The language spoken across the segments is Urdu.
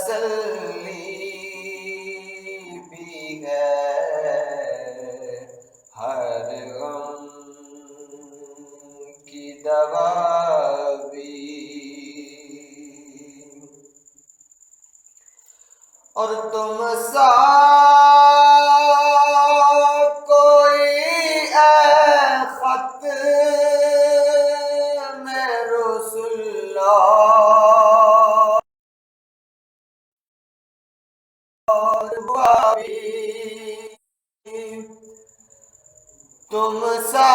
تسلی بھی ہے، ہر غم کی دوا بھی، اور تم سا کوئی اے خط میں رسول اللہ تم سا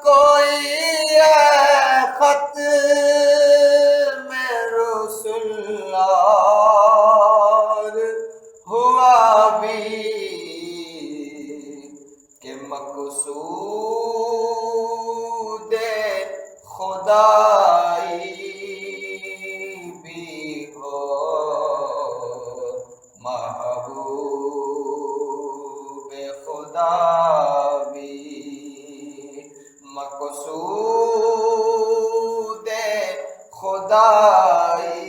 کوئی اے خط میں رسول اللہ ہوا بھی، کہ مقصود خدائی بھی ہو، محبوب خدا بھی، مقصود خدائی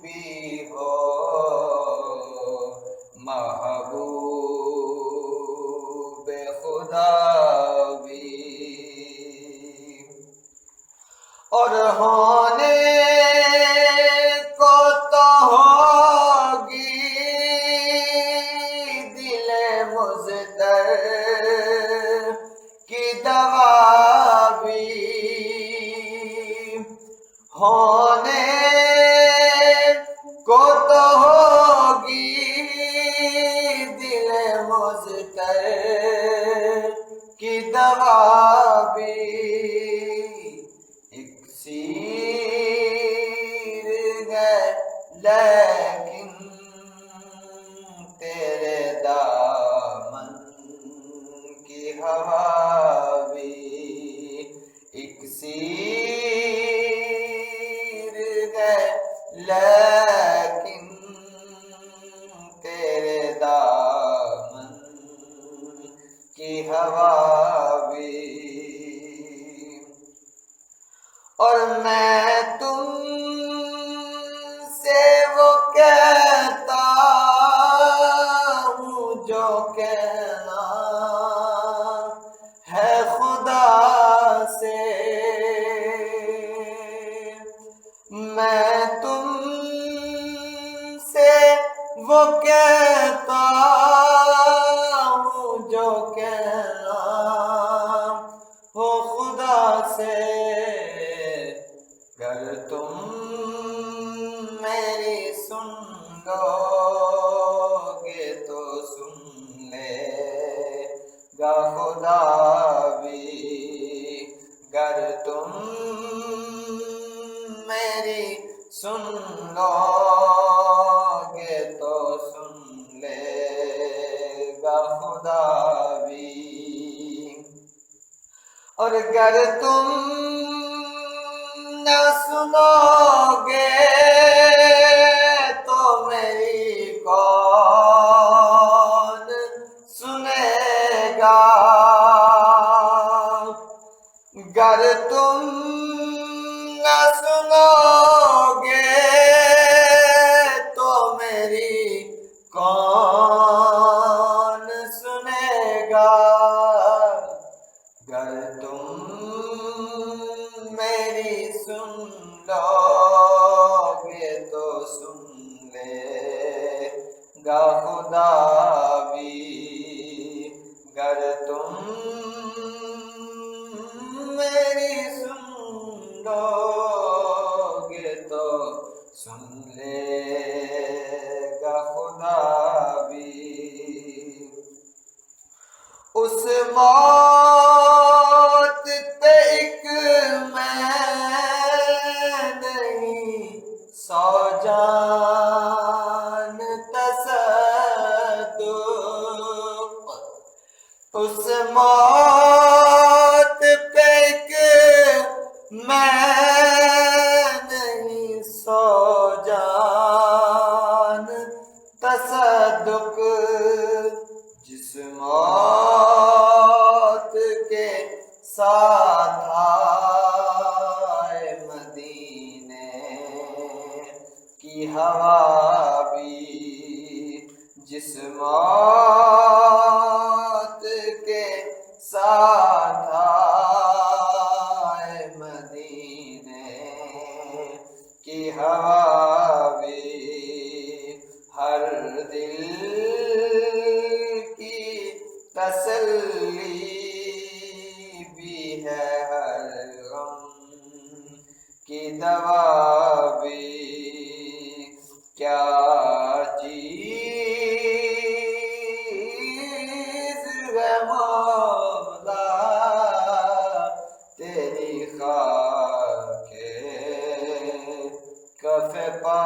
بھی ہو، محبوب خدا بھی، اور ہونے کو تو ہوگی دل مضطر کی دوا بھی، ہونے کو تو ہوگی دل مضطر کی دوا بھی، اکسیر ہے لیکن تیرے دامن کی ہوا بھی، اکسیر ہے لیکن تیرے دامن کی ہوا بھی، اور میں تم سے وہ کہتا ہوں جو کہنا ہے خدا سے، میں تم سے وہ کہتا ہوں جو کہنا ہو خدا سے، گر تم میری سن لو گے تو سن لے گا خدا بھی، گر تم میری سن لو گے تو سن لے گا خدا بھی، اور گر تم نہ سنو گے تو میری کون سنے گا، گر تم نہ سنو گے تو میری کون سنے گا، گر تم میری سن لو گے تو سن لے گا خدا بھی، گر تم میری سن لو گے تو سن لے گا خدا بھی، اس موت پہ ایک میں نہیں 100 جان تصدق، اس موت پہ ایک میں نہیں 100 جان تصدق، جس موت کے ساتھ آئے مدینے ہوا بھی جس موت کے ساتھ آئے، مدینے کی ہوا بھی ہر دل کی تسلی بھی ہے، ہر غم کی دوا بھی۔ کیا چیز ہے مولا تیری خاک کف پا